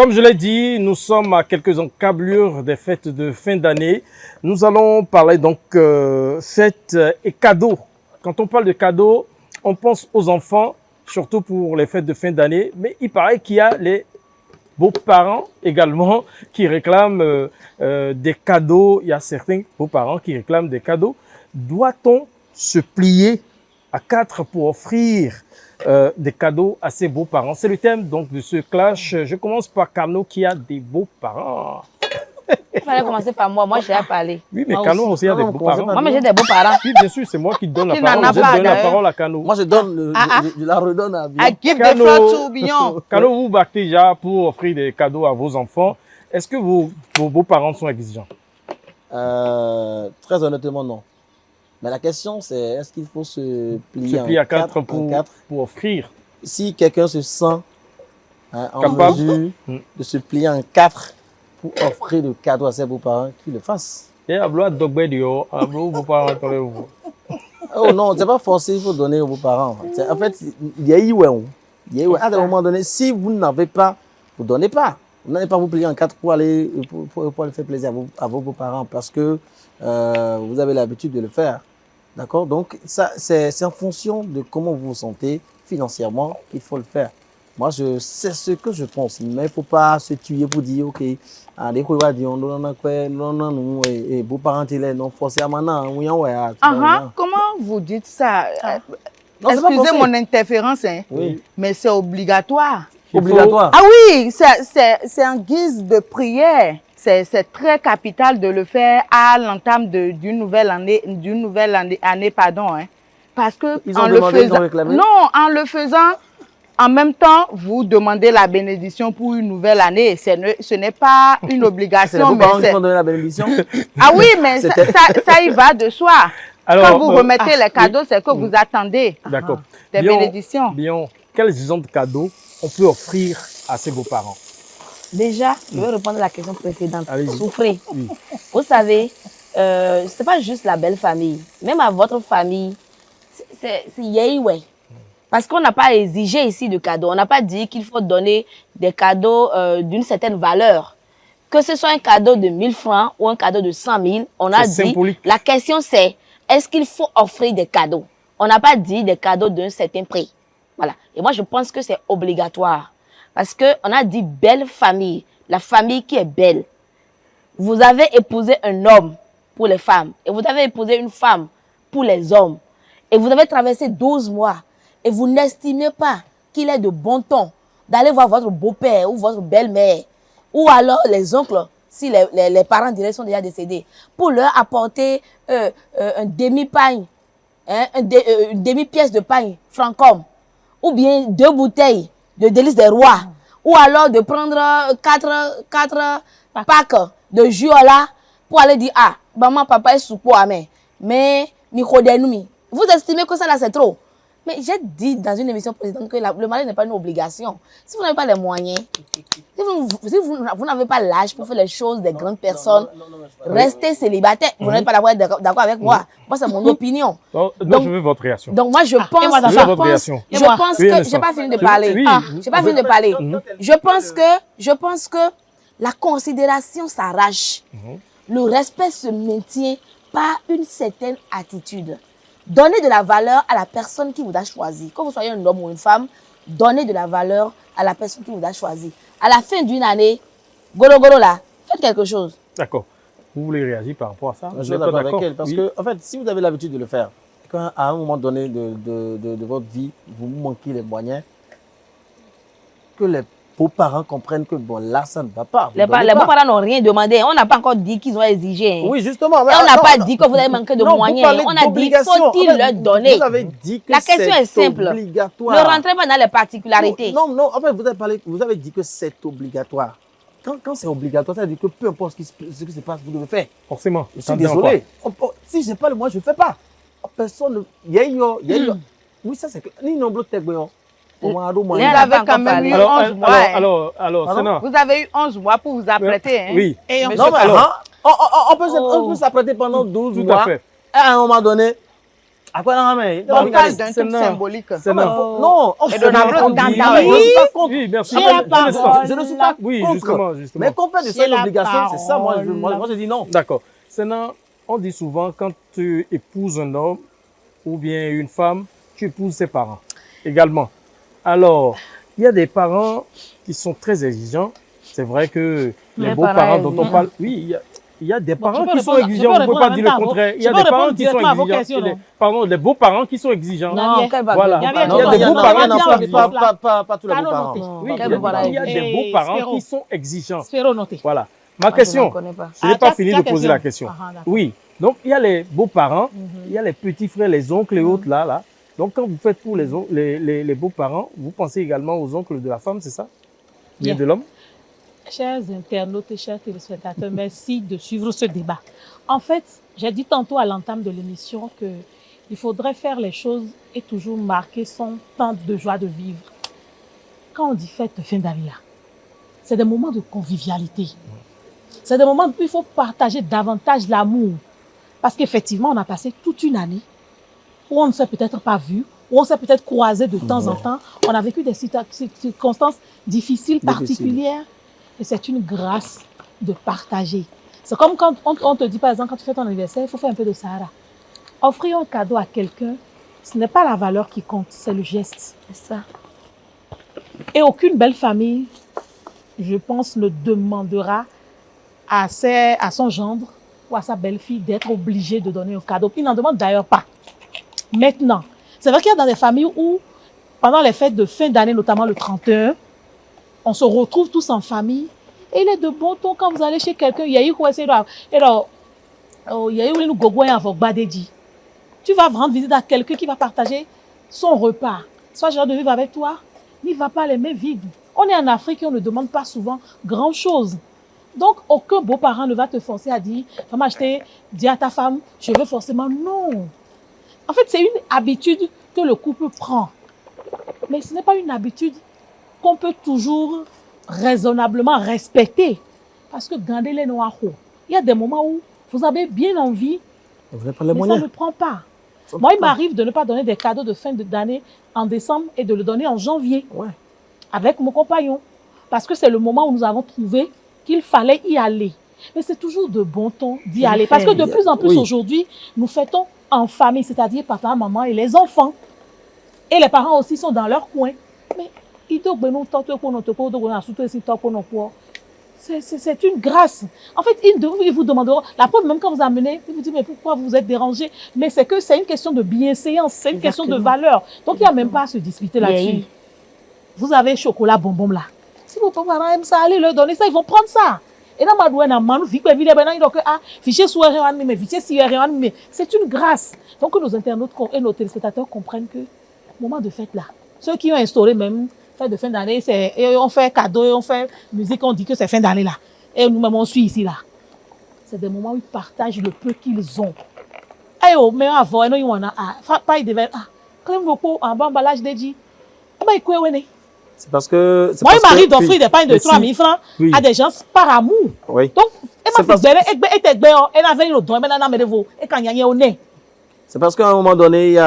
Comme je l'ai dit, nous sommes à quelques encablures des fêtes de fin d'année. Nous allons parler donc fêtes et cadeaux. Quand on parle de cadeaux, on pense aux enfants, surtout pour les fêtes de fin d'année. Mais il paraît qu'il y a les beaux-parents également qui réclament des cadeaux. Il y a certains beaux-parents qui réclament des cadeaux. Doit-on se plier à quatre pour offrir des cadeaux à ses beaux-parents? C'est le thème donc de ce clash. Je commence par Kano qui a des beaux-parents. Il fallait commencer par moi. Moi, j'ai à parler. Oui, mais moi Kano aussi a des beaux-parents. Moi, j'ai des beaux-parents. Oui, bien sûr, c'est moi qui donne la parole. Je donne la parole à Kano. Moi, je donne, je la redonne à Bion. I give the floor to Bion. Kano, vous battez déjà pour offrir des cadeaux à vos enfants. Est-ce que vos beaux-parents sont exigeants? Très honnêtement, non. Mais la question, c'est est-ce qu'il faut se plier à quatre pour offrir? Si quelqu'un se sent en capable mesure de se plier en quatre pour offrir le cadeau à ses beaux-parents, qu'il le fasse. Et à bloc d'ogbe dio, à bloc beaux-parents, vous. Oh non, c'est pas forcé, il faut donner aux beaux-parents. En fait, il y a eu à un moment donné, si vous n'avez pas, vous donnez pas. Vous n'allez pas vous plier en quatre pour aller faire plaisir à vos beaux-parents parce que vous avez l'habitude de le faire. D'accord? Donc, ça, c'est en fonction de comment vous vous sentez financièrement qu'il faut le faire. Moi, c'est ce que je pense. Mais il ne faut pas se tuer pour dire, OK, les beaux-parents, non, forcément, Comment vous dites ça? Non, excusez mon interférence, hein, oui. Mais c'est obligatoire. Obligatoire. Ah oui, c'est en guise de prière. C'est très capital de le faire à l'entame d'une nouvelle année, pardon, hein. Parce que en le faisant, en même temps, vous demandez la bénédiction pour une nouvelle année. Ce n'est pas une obligation. Mais c'est donner la bénédiction. Ah oui, mais ça y va de soi. Alors, quand vous remettez les cadeaux, c'est que vous attendez des bénédictions. Bien, quels genre de cadeaux on peut offrir à ses beaux-parents? Déjà, je vais répondre à la question précédente. Souffrez. Oui. Vous savez, ce n'est pas juste la belle famille. Même à votre famille, c'est ouais. Parce qu'on n'a pas exigé ici de cadeaux. On n'a pas dit qu'il faut donner des cadeaux d'une certaine valeur. Que ce soit un cadeau de 1000 francs ou un cadeau de 100 000, on a dit, symbolique. La question c'est, est-ce qu'il faut offrir des cadeaux? On n'a pas dit des cadeaux d'un certain prix. Voilà. Et moi, je pense que c'est obligatoire. Parce qu'on a dit belle famille, la famille qui est belle. Vous avez épousé un homme pour les femmes et vous avez épousé une femme pour les hommes. Et vous avez traversé 12 mois et vous n'estimez pas qu'il est de bon ton d'aller voir votre beau-père ou votre belle-mère ou alors les oncles, si les parents directs sont déjà décédés, pour leur apporter un demi-pagne, hein, une demi-pièce de pagne francom ou bien 2 bouteilles de délices des rois, ou alors de prendre 4 packs de jus là pour aller dire ah maman papa est sous poids mais vous estimez que ça là c'est trop? Mais j'ai dit dans une émission précédente que le mariage n'est pas une obligation. Si vous n'avez pas les moyens, si vous n'avez pas l'âge pour faire les choses des grandes personnes, restez célibataire. Vous n'êtes pas d'accord avec moi. Moi, c'est mon opinion. Donc, je veux votre réaction. Donc, moi, je pense que... J'ai pas fini de parler. J'ai pas fini de parler. Je pense que la considération s'arrache. Le respect se maintient par une certaine attitude. Donnez de la valeur à la personne qui vous a choisi. Que vous soyez un homme ou une femme, donnez de la valeur à la personne qui vous a choisi. À la fin d'une année, goro là, faites quelque chose. D'accord. Vous voulez réagir par rapport à ça? Je suis d'accord avec elle. Parce que, en fait, si vous avez l'habitude de le faire, quand à un moment donné de votre vie, vous manquez les moyens, que les beaux-parents comprennent que bon, là, ça ne va pas. Les beaux-parents n'ont rien demandé. On n'a pas encore dit qu'ils ont exigé. Hein. Oui, justement. Et on n'a pas dit que vous avez manqué de moyens. On a dit faut-il leur donner. Vous avez dit que la question est simple. Obligatoire. Ne rentrez pas dans les particularités. Non, en fait, vous avez dit que c'est obligatoire. Quand c'est obligatoire, ça veut dire que peu importe ce qui se passe, vous devez faire. Forcément. Je suis désolé. Si je n'ai pas le moyen, je ne fais pas. Personne. Oui, ça c'est que. Vous avez quand même eu 11 mois. Alors, vous avez eu 11 mois pour vous apprêter. Hein? Oui. Et non, mais on peut s'apprêter pendant 12 mois. Tout à fait. À un moment donné, À quoi non, mais On parle d'un c'est truc non. symbolique. C'est non. Non, on Et de la on blotte dit- dans je ne suis pas contre. Oui, merci. J'ai la Un instant. parole. Je ne suis pas Oui, contre. justement. Mais qu'on fait de ça J'ai une la obligation, c'est ça, moi parole. je dis non. D'accord. Sinon, on dit souvent quand tu épouses un homme ou bien une femme, tu épouses ses parents également. Alors, il y a des parents qui sont très exigeants. C'est vrai que les Les beaux-parents parents dont on parle, oui, il y a des parents je peux qui sont répondre- exigeants, on je ne peux peut pas répondre dire en le même temps, contraire. Il y je a peux des répondre parents qui sont directement à vos exigeants. questions, non? Pardon, des beaux-parents qui sont exigeants. Non, quel va Voilà. bien Il y a Non, Il y a il y des a beaux-parents non, qui sont exigeants. pas tous les Canon beaux-parents. noté. Oui, Quel il y a- beau-parent il y a des Et beaux-parents Sphéro. qui sont exigeants. Sphéro noté. Voilà. Ma Moi, je n'en question, connais pas. je n'ai Ah, pas ta- fini ta de poser la question. question. Ah, d'accord. Oui, donc il y a les beaux-parents, il y a les petits frères, les oncles et autres là. Donc quand vous faites pour les beaux-parents, vous pensez également aux oncles de la femme, c'est ça? Bien Bien. de l'homme? Chers internautes et chers téléspectateurs, merci de suivre ce débat. En fait, j'ai dit tantôt à l'entame de l'émission que il faudrait faire les choses et toujours marquer son temps de joie de vivre. Quand on dit fête de fin d'année, là, c'est des moments de convivialité. C'est des moments où il faut partager davantage l'amour. Parce qu'effectivement, on a passé toute une année où on ne s'est peut-être pas vu, où on s'est peut-être croisé de temps en temps. On a vécu des circonstances difficiles, particulières. Et c'est une grâce de partager. C'est comme quand on te dit, par exemple, quand tu fais ton anniversaire, il faut faire un peu de Sahara. Offrir un cadeau à quelqu'un, ce n'est pas la valeur qui compte, c'est le geste. C'est ça. Et aucune belle famille, je pense, ne demandera à son gendre ou à sa belle-fille d'être obligée de donner un cadeau. Ils n'en demandent d'ailleurs pas. Maintenant, c'est vrai qu'il y a dans des familles où, pendant les fêtes de fin d'année, notamment le 31, on se retrouve tous en famille. Et il est de bon ton quand vous allez chez quelqu'un, il y a eu quoi, c'est là, il y a eu une gogo avec Badedi. Tu vas rendre visite à quelqu'un qui va partager son repas. Soit j'ai de vivre avec toi, n'y va pas les mains vides. On est en Afrique et on ne demande pas souvent grand chose. Donc, aucun beau-parent ne va te forcer à dire, maman, dis à ta femme, je veux forcément. Non. En fait, c'est une habitude que le couple prend. Mais ce n'est pas une habitude qu'on peut toujours raisonnablement respecter. Parce que gardez les noirs, il y a des moments où vous avez bien envie, Vous n'avez pas les mais ça moyens. ne prend pas. Moi, il m'arrive de ne pas donner des cadeaux de fin d'année en décembre et de le donner en janvier Ouais. avec mon compagnon. Parce que c'est le moment où nous avons trouvé qu'il fallait y aller. Mais c'est toujours de bon ton d'y aller. Parce que de plus en plus Oui. aujourd'hui, nous fêtons en famille, c'est-à-dire papa, maman et les enfants. Et les parents aussi sont dans leur coin. Mais c'est une grâce. En fait, ils vous demanderont, la preuve même quand vous amenez, ils vous disent, mais pourquoi vous êtes dérangé? Mais c'est que c'est une question de bienséance, c'est une question de valeur. Donc, il n'y a même pas à se disputer là-dessus. Yeah. Vous avez chocolat bonbon là. Si vos parents aiment ça, allez leur donner ça, ils vont prendre ça. Et dans ma douane, c'est une grâce. Donc, que nos internautes et nos téléspectateurs comprennent que, moment de fête là, ceux qui ont instauré même fête de fin d'année, et on fait cadeau, et on fait musique, on dit que c'est fin d'année là. Et nous-mêmes, on suit ici là. C'est des moments où ils partagent le peu qu'ils ont. Et mais avant, ils ont pas ils devaient, quand même beaucoup en bas emballage dédié. C'est parce que. Moi, il m'arrive d'offrir des pains de Merci. 3 000 francs Oui. à des gens par amour. Oui. Donc, C'est parce- C'est parce qu'à un moment donné, il y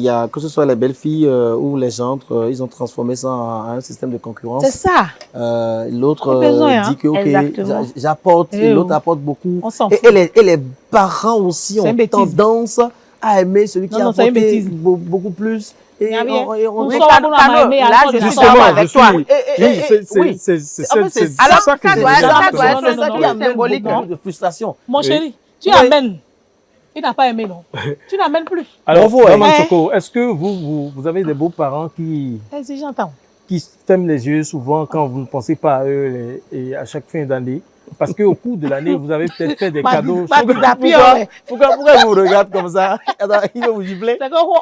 a que ce soit les belles filles ou les gendres, ils ont transformé ça en un système de concurrence. c'est ça. L'autre Pas besoin, hein. dit que ok, Exactement. j'apporte, et Eh l'autre oh. apporte beaucoup. On s'en Et, fout. et les parents aussi C'est ont une bêtise. tendance à aimer celui qui Non, a non, c'est une apporté bêtise. beaucoup plus. Et Il y a bien. on- Oui, et- Cano, Cano, là, je suis Justement, d'accord avec toi. oui, oui, c'est En fait, c'est Alors, ça que ça je doit- disais. ça Non, doit non, être non, ça non, qui non, est non, symbolique. non. beaucoup de frustration. Mon Oui. chéri, tu Oui. amènes. Il n'a pas aimé, non. Tu n'amènes plus. Alors, Bravo, Maman hein. Choco, est-ce que vous avez des beaux-parents Vas-y, j'entends. qui ferment les yeux souvent quand vous ne pensez pas à eux et à chaque fin d'année? Parce qu'au cours de l'année, vous avez peut-être fait des cadeaux. Pourquoi vous regardez comme ça? Attends, il va vous gifler. C'est que, Véro,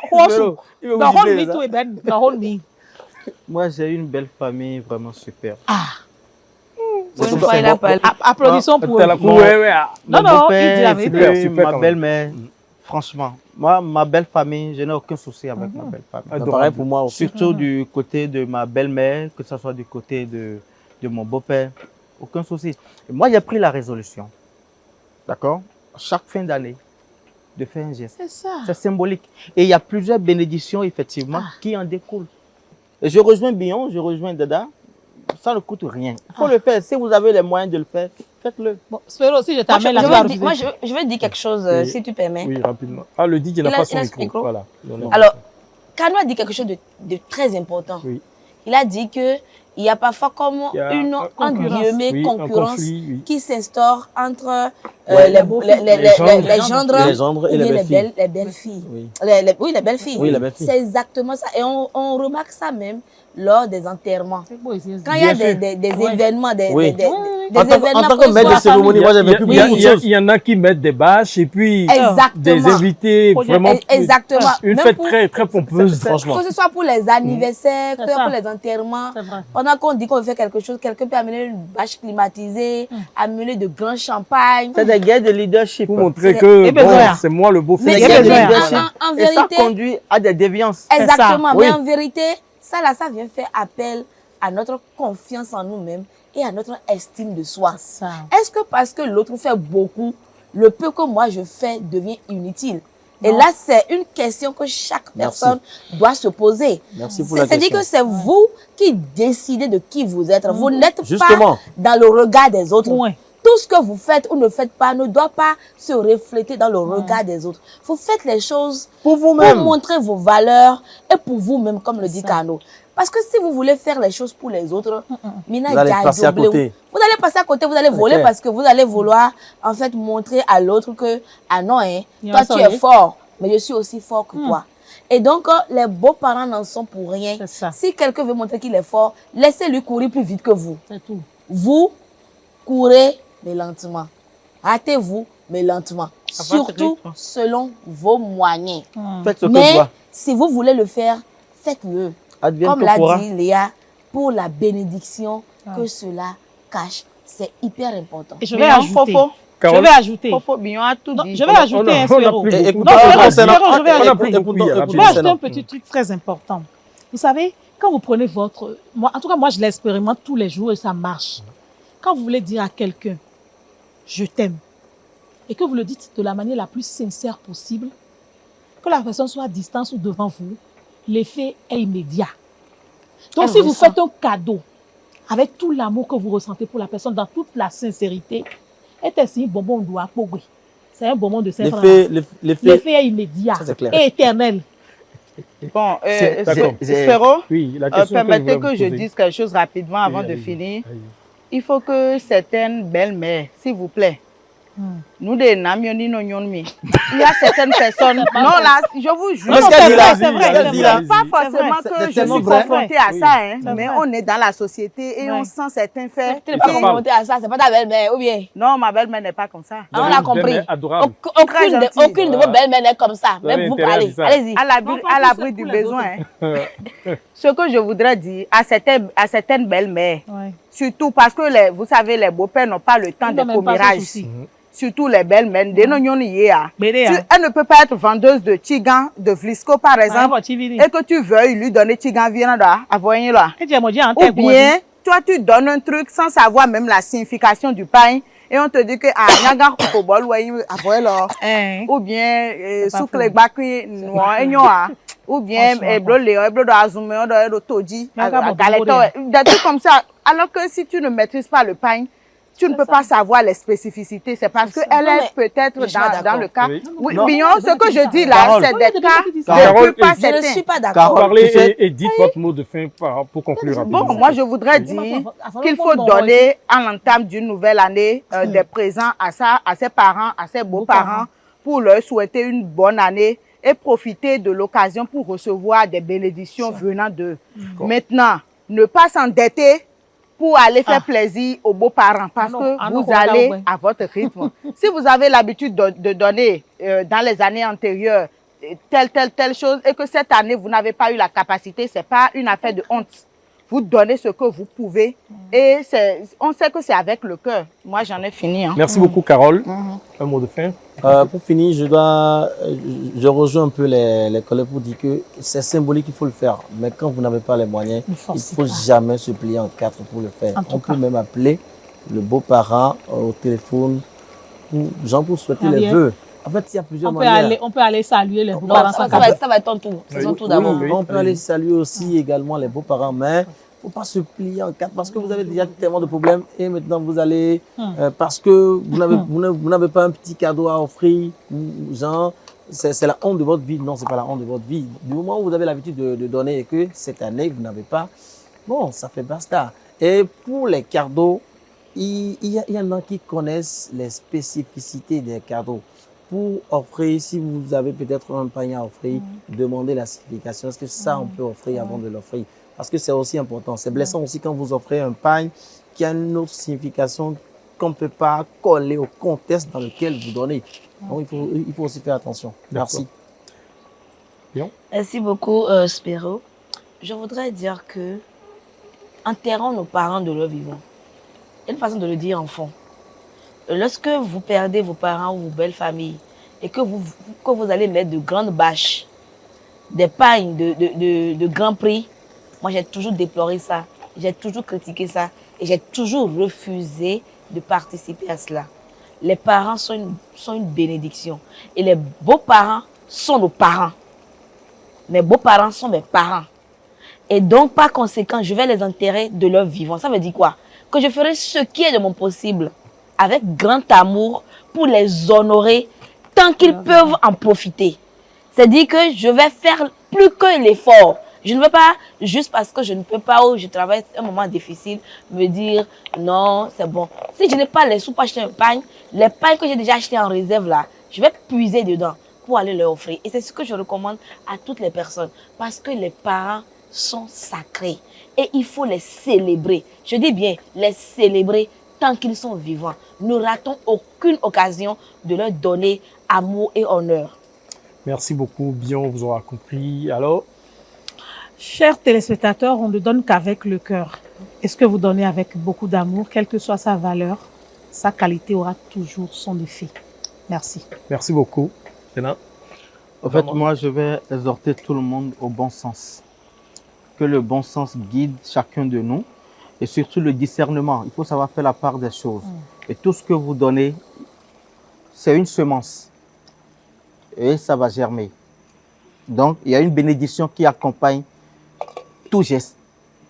il va dans vous Ron gifler. Me, ça. tout est ben, dans Ron Me. Moi, j'ai une belle famille vraiment super. Ah, Pour une fois, il a pas. applaudissons pour T'as eux. la cour, ouais, ouais. Non, Mon non, beau-père, il dit la et vérité. Super, puis super quand ma même. belle-mère, franchement, moi, ma belle famille, je n'ai aucun souci avec ma belle famille. Adorable. Pareil pour moi aussi. Surtout du côté de ma belle-mère, que ce soit du côté de mon beau-père, aucun souci. Et moi, j'ai pris la résolution, d'accord? Chaque fin d'année, de faire un geste. C'est ça. C'est symbolique. Et il y a plusieurs bénédictions, effectivement, qui en découlent. Et je rejoins Bion, je rejoins Dada. Ça ne coûte rien. Il faut le faire. Si vous avez les moyens de le faire, faites-le. Bon, Spero, si je Moi, t'amène là, je veux dire quelque chose, Oui. si tu permets. Oui, rapidement. Ah, le DJ n'a Il a- pas son il a son micro. micro. Voilà. Alors, Kano a dit quelque chose de très important. Oui. Il a dit que il y a parfois comme Il y a une un entre guillemets, Oui, un concurrence conflit, oui. qui s'instaure entre Ouais. les gendres Les gendres et ou les bien belles-filles. les belles-filles. Oui. Oui, les belles-filles. Oui, les belles-filles. C'est exactement ça. Et on remarque ça même lors des enterrements. c'est beau ici. Quand il y a Bien des Ouais. événements, Oui. des En tant événements que que maître de soit- cérémonie, moi j'ai vécu Il y a- beaucoup de il y a- choses. il y en a qui mettent des bâches et puis Exactement. des invités vraiment. Exactement. Une Même fête pour- très, très pompeuse. Franchement. Que ce soit pour les anniversaires, que C'est ce soit ça. pour les enterrements, C'est vrai. pendant qu'on dit qu'on veut faire quelque chose, quelqu'un peut amener une bâche climatisée, amener de grands champagnes. C'est des guerres de leadership. Pour montrer C'est- que Et bon, besoin. c'est moi le beau Mais frère. des c'est guerres de bien, leadership. en Et ça vérité, conduit à des déviances. exactement, ça, mais oui. en vérité, ça vient faire appel à notre confiance en nous-mêmes et à notre estime de soi. Ça. Est-ce que parce que l'autre fait beaucoup, le peu que moi je fais devient inutile? Et Non. là, c'est une question que chaque Merci. personne doit se poser. Merci pour la C'est-à-dire question. que c'est vous qui décidez de qui vous êtes. Vous n'êtes pas Justement. dans le regard des autres. Point. Tout ce que vous faites ou ne faites pas ne doit pas se refléter dans le regard des autres. Vous faites les choses Pour pour vous-même. montrer vos valeurs et pour vous-même, comme le dit Ça. Kano. Parce que si vous voulez faire les choses pour les autres, Mina Vous allez Dia passer à Dioblé, côté. vous allez passer à côté, vous allez voler clair. parce que vous allez vouloir en fait montrer à l'autre que, ah non, hein, Il y a toi un tu es soleil. fort, mais je suis aussi fort que toi. Et donc, les beaux-parents n'en sont pour rien. C'est ça. Si quelqu'un veut montrer qu'il est fort, laissez-lui courir plus vite que vous. C'est tout. Vous, courez, mais lentement. Hâtez-vous, mais lentement. votre Surtout rythme. selon vos moyens. Faites ce que Mais doit. si vous voulez le faire, faites-le. Advienne Comme que l'a pourra. dit Léa, pour la bénédiction que cela cache. C'est hyper important. Et je vais Bion, ajouter. Fofo. Je vais ajouter. Fofo, Bion a tout Non, dit. je vais ajouter un on a Spero. plus Et beaucoup. écoutez, Non, concernant- Spero, je vais et- aller et- plus et- beaucoup, et- il y a et- rapidement. Je vais ajouter concernant- un petit truc très important. Vous savez, quand vous prenez votre... Moi, en tout cas, moi, je l'expérimente tous les jours et ça marche. Quand vous voulez dire à quelqu'un, je t'aime, et que vous le dites de la manière la plus sincère possible, que la personne soit à distance ou devant vous, l'effet est immédiat. Donc, Elle si vous ressent. faites un cadeau avec tout l'amour que vous ressentez pour la personne, dans toute la sincérité, c'est un bonbon de Apogwe. C'est un bonbon de Saint-François. L'effet, L'effet est immédiat Ça, c'est clair. et éternel. Bon, D'accord. Spero, Oui, la question permettez voulais que je vous poser. dise quelque chose rapidement avant Oui, de allez-y, finir. allez-y. Il faut que certaines belles-mères, s'il vous plaît, nous des namioni no nyonmi. Il y a certaines personnes. Non, là, je vous jure. Mais ce qu'elle dit là, c'est vrai, ce qu'elle c'est dit vrai. là, Pas C'est forcément vrai, que c'est je tellement suis vrai. confrontée à Oui. ça, hein, C'est mais vrai. on est dans la société et Ouais. on sent certains faits. Tu n'es pas Ça parle. confronté à ça, c'est pas ta belle-mère, ou bien? Non, ma belle-mère n'est pas comme ça. Ah, on a Une compris. belle-mère adorable. Très Aucune gentille. de vos belles-mères n'est comme ça. Vous avez Même vous intérêt à parlez. dire ça. Allez-y. À l'abri du besoin. hein. Ce que je voudrais dire à certaines belles-mères, Ouais. surtout parce que vous savez, les beaux-pères n'ont pas le temps Ils des n'ont même pas ce commérages. souci. Surtout les belles-mères. Des non nyoni yéa. Bédé, hein. Elle ne peut pas être vendeuse de tigan, de vlisco par exemple, et que tu veuilles lui donner tigan viande à voyer là. Ou bien, toi tu donnes un truc sans savoir même la signification du pain et on te dit que ah nyaga kobol ouais à voyer là. Ou bien pas souk faux. les bakui noa enyoa. Ou bien Franchement, eblo léo eblo do azume do toji Nyaga à bobo galeto bobo. des trucs comme ça. Alors que si tu ne maîtrises pas le pain, tu ne peux pas savoir les spécificités. C'est parce qu'elle Non, est mais peut-être je suis pas dans d'accord. le cas. Oui. Oui, Non. Bion, ce que je dis là, Carole. c'est des cas de Carole, plus pas Je ne certains. suis pas d'accord. Carole, Parlez tu sais- et dites votre mot de fin pour conclure rapidement. Bon, moi je voudrais dire qu'il faut donner à l'entame d'une nouvelle année des présents à ses parents, à ses beaux-parents, pour leur souhaiter une bonne année et profiter de l'occasion pour recevoir des bénédictions venant d'eux. Maintenant, ne pas s'endetter pour aller faire plaisir aux beaux-parents parce que vous allez à votre rythme. Si vous avez l'habitude de donner dans les années antérieures telle chose et que cette année vous n'avez pas eu la capacité, c'est pas une affaire de honte. Vous donnez ce que vous pouvez et on sait que c'est avec le cœur. Moi j'en ai fini. Hein. Merci beaucoup, Carole. Un mot de fin. Pour finir, je rejoins un peu les collègues pour dire que c'est symbolique, il faut le faire. Mais quand vous n'avez pas les moyens, il ne faut jamais se plier en quatre pour le faire. En tout On cas. peut même appeler le beau-parent au téléphone pour souhaiter les Arrière. vœux. En fait, il y a plusieurs manières. On peut aller saluer les Non, beaux-parents sans cadeau. ça va être ton tour. C'est son Oui, tour d'abord. Oui, on peut aller saluer aussi également les beaux-parents, mais il ne faut pas se plier en quatre parce que vous avez déjà tellement de problèmes et maintenant vous allez, parce que vous n'avez pas un petit cadeau à offrir, genre, c'est la honte de votre vie. Non, ce n'est pas la honte de votre vie. Du moment où vous avez l'habitude de donner et que cette année, vous n'avez pas, bon, ça fait basta. Et pour les cadeaux, il y en a qui connaissent les spécificités des cadeaux. Pour offrir, si vous avez peut-être un panier à offrir, demandez la signification. Est-ce que ça, on peut offrir avant de l'offrir? Parce que c'est aussi important. C'est blessant aussi quand vous offrez un panier qui a une autre signification qu'on ne peut pas coller au contexte dans lequel vous donnez. Donc, il faut aussi faire attention. Merci. Merci beaucoup, Spéro. Je voudrais dire que enterrons nos parents de leur vivant. Il y a une façon de le dire en fond. Lorsque vous perdez vos parents ou vos belles familles et que vous allez mettre de grandes bâches, des pagnes de grands prix, moi j'ai toujours déploré ça, j'ai toujours critiqué ça et j'ai toujours refusé de participer à cela. Les parents sont une bénédiction et les beaux-parents sont nos parents. Mes beaux-parents sont mes parents. Et donc, par conséquent, je vais les enterrer de leur vivant. Ça veut dire quoi? Que je ferai ce qui est de mon possible avec grand amour pour les honorer tant qu'ils peuvent en profiter. C'est-à-dire que je vais faire plus que l'effort. Je ne veux pas, juste parce que je ne peux pas ou je travaille un moment difficile, me dire non, c'est bon. Si je n'ai pas les sous pour acheter un pain, les pains que j'ai déjà achetés en réserve là, je vais puiser dedans pour aller leur offrir. Et c'est ce que je recommande à toutes les personnes. Parce que les parents sont sacrés et il faut les célébrer. Je dis bien les célébrer tant qu'ils sont vivants. Nous ratons aucune occasion de leur donner amour et honneur. Merci beaucoup, bien, on vous aura compris. Alors, Chers téléspectateurs, on ne donne qu'avec le cœur. Est-ce que vous donnez avec beaucoup d'amour, quelle que soit sa valeur, sa qualité aura toujours son effet. Merci. merci beaucoup. Renan? En fait, moi, je vais exhorter tout le monde au bon sens. Que le bon sens guide chacun de nous et surtout le discernement. Il faut savoir faire la part des choses. Et tout ce que vous donnez, c'est une semence. Et ça va germer. Donc, il y a une bénédiction qui accompagne tout geste,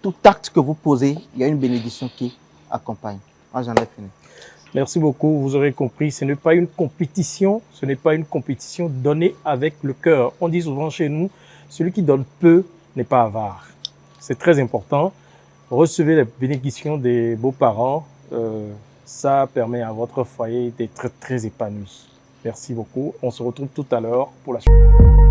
tout acte que vous posez, il y a une bénédiction qui accompagne. Moi, j'en ai fini. Merci beaucoup. Vous aurez compris, ce n'est pas une compétition. Ce n'est pas une compétition donnée avec le cœur. On dit souvent chez nous, celui qui donne peu n'est pas avare. C'est très important. Recevez les bénédictions des beaux-parents. Ça permet à votre foyer d'être très épanoui. Merci beaucoup. On se retrouve tout à l'heure pour la suite.